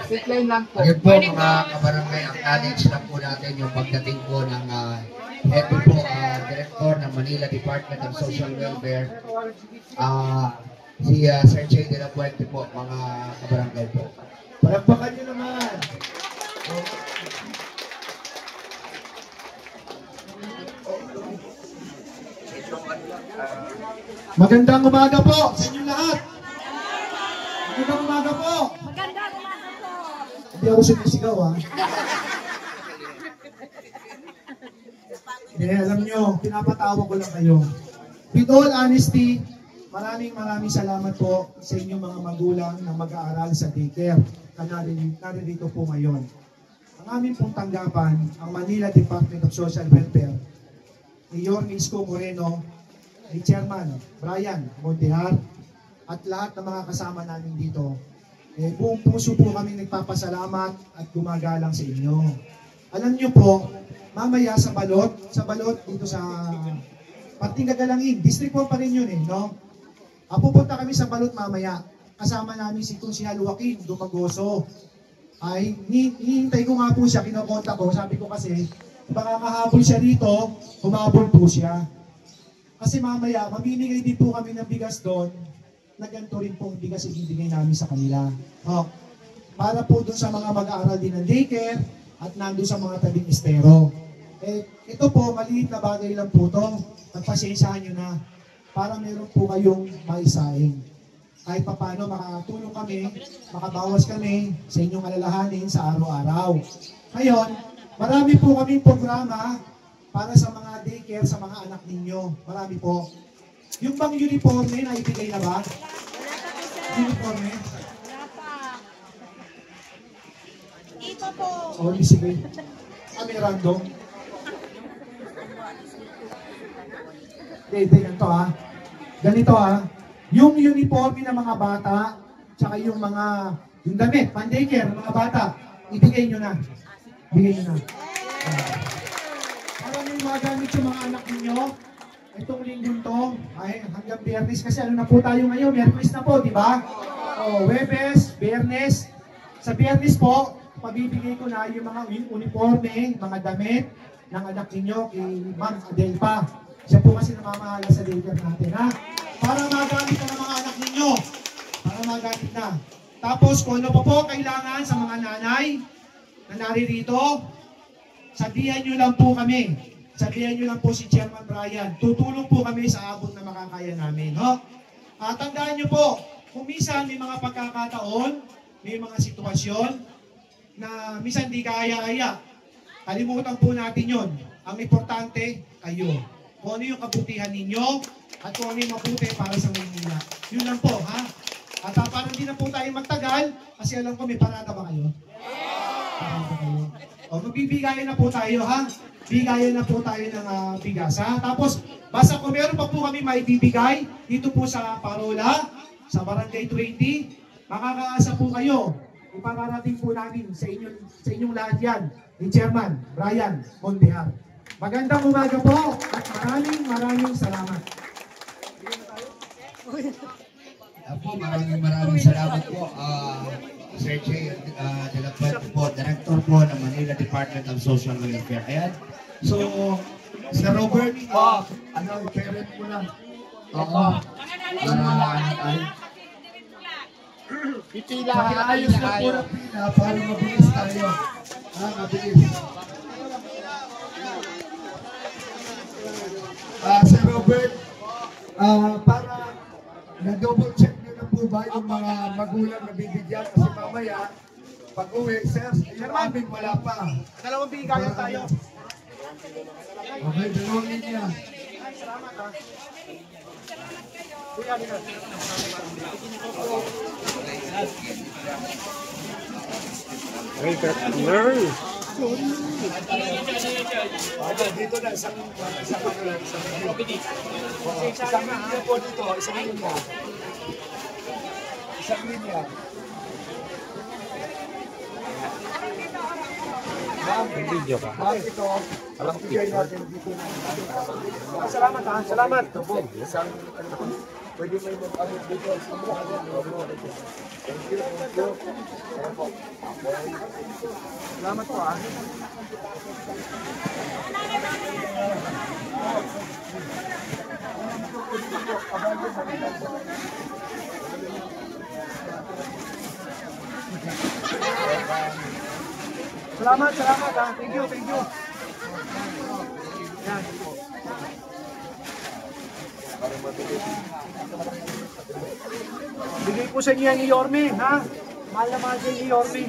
Straight line lang po. Ayun po mga kabarangay, ang knowledge lang po natin yung pagdating po ng head po, Director ng Manila Department of Social Welfare, si Sir Jay de la Puente po, mga kabarangay po. Palagpakan nyo naman! Magandang umaga po sa inyo lahat. Magandang umaga po. Magandang umaga po. Hindi ako sumisigaw ha. Hindi, alam nyo, pinapatawa ko lang kayo. With all honesty, maraming salamat po sa inyong mga magulang na mag-aaral sa daycare na naririto po ngayon. Ang aming pong tanggapan, ang Manila Department of Social Welfare, ni Yorme Isko Moreno, ni Chairman Brian Montehar, at lahat ng mga kasama namin dito, buong puso po kami nagpapasalamat at gumagalang sa inyo. Alam nyo po, mamaya sa balot dito sa Parting Gagalangin, district po pa rin yun no? Pupunta kami sa balot mamaya, kasama namin si Kunsihal Joaquin Dumagoso. Ay, hinihintay ko nga po siya, kinokontak ko, sabi ko kasi, baka kahabol siya rito, humabol po siya. Kasi mamaya, mamimigay din po kami ng bigas doon, na ganito rin pong bigas ibibigay namin sa kanila. Para po doon sa mga mag-aaral din ng daycare, at nandun sa mga tabing estero. Ito po, maliit na bagay lang po ito. Pagpasensyahan nyo na, para meron po kayong maisaing. Kahit paano makatulong kami, makabawas kami sa inyong alalahanin sa araw-araw. Ngayon, marami po kaming programa para sa mga daycare, sa mga anak ninyo. Marami po. Yung bang uniforme na ibigay na ba? Uniforme? Wala pa. Ito po. Sige. May random. Ganito Ganito yung uniforme ng mga bata, tsaka yung damit, pan-daycare ng mga bata, ibigay nyo na. Bigay nyo na. Para may magamit yung mga anak ninyo, itong linggong to, ay hanggang Biyernes, kasi ano na po tayo ngayon, Miyerkules na po, di ba? Webes, Biyernes. Sa Biyernes po, pabibigay ko na yung mga uniforme, mga damit ng anak ninyo kay Ma'am Adelpa. Siya po kasi namamahala sa daycare natin, para magamit na ng mga anak ninyo. Para magamit na. Tapos, kung ano pa po kailangan sa mga nanay na naririto, sabihan nyo lang po kami. Sabihan nyo lang po si Chairman Brian. Tutulong po kami sa abot na makakaya namin. Tandaan nyo po, kung minsan may mga pagkakataon, may mga sitwasyon na minsan di kaya-aya. Kalimutan po natin yon. Ang importante, kayo. Kung ano yung kabutihan ninyo at kung ano yung mabuti para sa Maynila. Yun lang po, At para hindi na po tayo magtagal, kasi alam ko may parada ba kayo? Parada kayo. Magbibigayan na po tayo, Bigayan na po tayo ng bigas, Tapos, basta kung meron pa po kami maibibigay dito po sa Parola, sa Barangay 20, makakaasa po kayo. Ipaparating po namin sa inyong lahat yan, ni Chairman Brian Montehar. Magandang umaga po at maraming salamat. Maraming salamat po, Sir Jay de la Puente po, Director po ng Manila Department of Social Welfare. Ayan. So, Sir Robert, parent mo na. Pakiayos na po ng pila para mabilis tayo. Mabilis. Sir Robert, para na-double check nyo na po ba yung mga magulang na bibigyan kasi mamaya, pag-uwi, sir, yung aming wala pa. Dalawang bigayan tayo. Okay, dalawang linya. Salamat dito na, isang linya po dito, isang linya. Isang linya. Video ka. Ito, alam ko natin dito. Salamat salamat. Isang, pwede may mag-abot dito. Salamat po ah. Salamat ah. Thank you. Yan. Bigay po sa inyo yan ni Yorme, ha? Mahal na mahal din ni Yorme.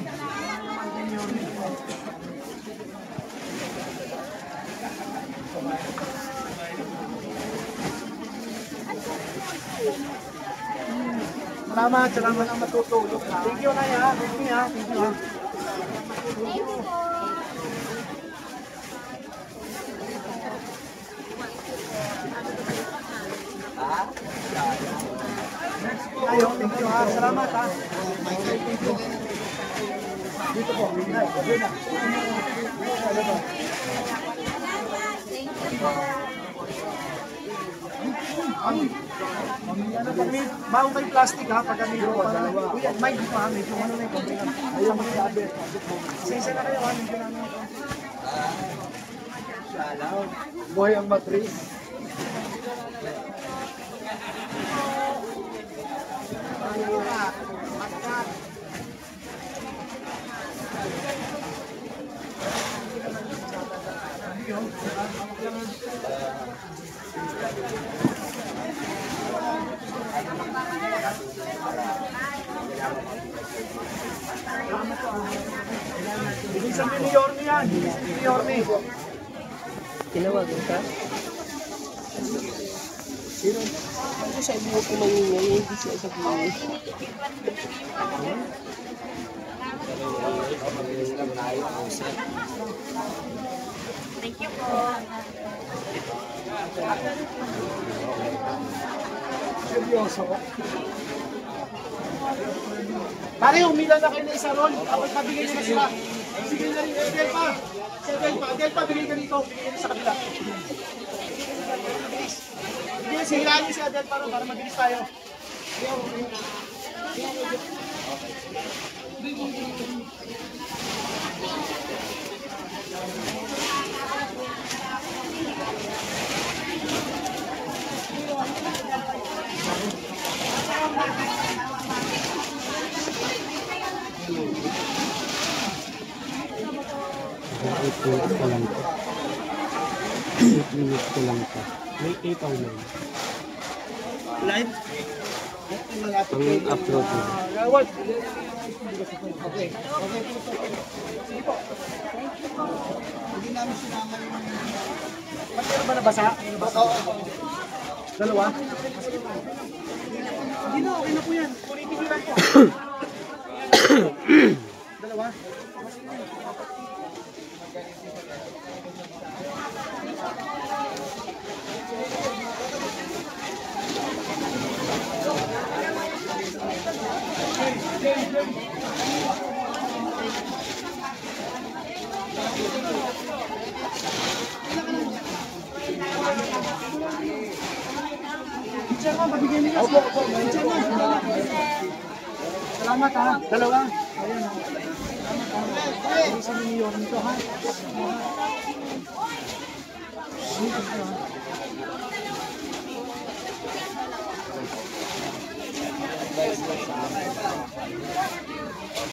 Salamat ang matutulog. Thank you, Nay, ha? Thank you, ha? Ayo, thank you, ha? Salamat, ha? Dito po, Nay, dito na. Bago kayo plastic ha, pag kami yung may dito ha, medyo ano na yung konti lang. Ayaw magsabi. Sisa na kayo ha, medyo na ano. Buhay ang matris. Bilisan ni Yorme yan. Ni Yorme. Tinawagan ka? Sino? Ano sa mo kumangingay? Hindi siya sa kumangingay. Thank you po. Seryoso ko. Pare, umila na kayo na isa ron. Tapos mabigay nyo na sila. Sige na rin, Del pa. Del pa, bigay ka dito. Bigay nyo sa kabila. Sige, sihilaan nyo si Del pa ron para mabilis tayo. ko lang to. 8 minutes ko lang to. May 8 or 9. Live? Ang upload mo. Okay. Sige po. Hindi namin sinama yung... Meron ba nabasa? Oo. Dalawa? Hindi na, okay na po yan. Punitigil po. Dalawa? Teacher mo, mabigay nila siya. Teacher mo. Salamat ha. Dalawa. Ayan ha. Salamat ha. Isa niyo nito ha. Dito ha.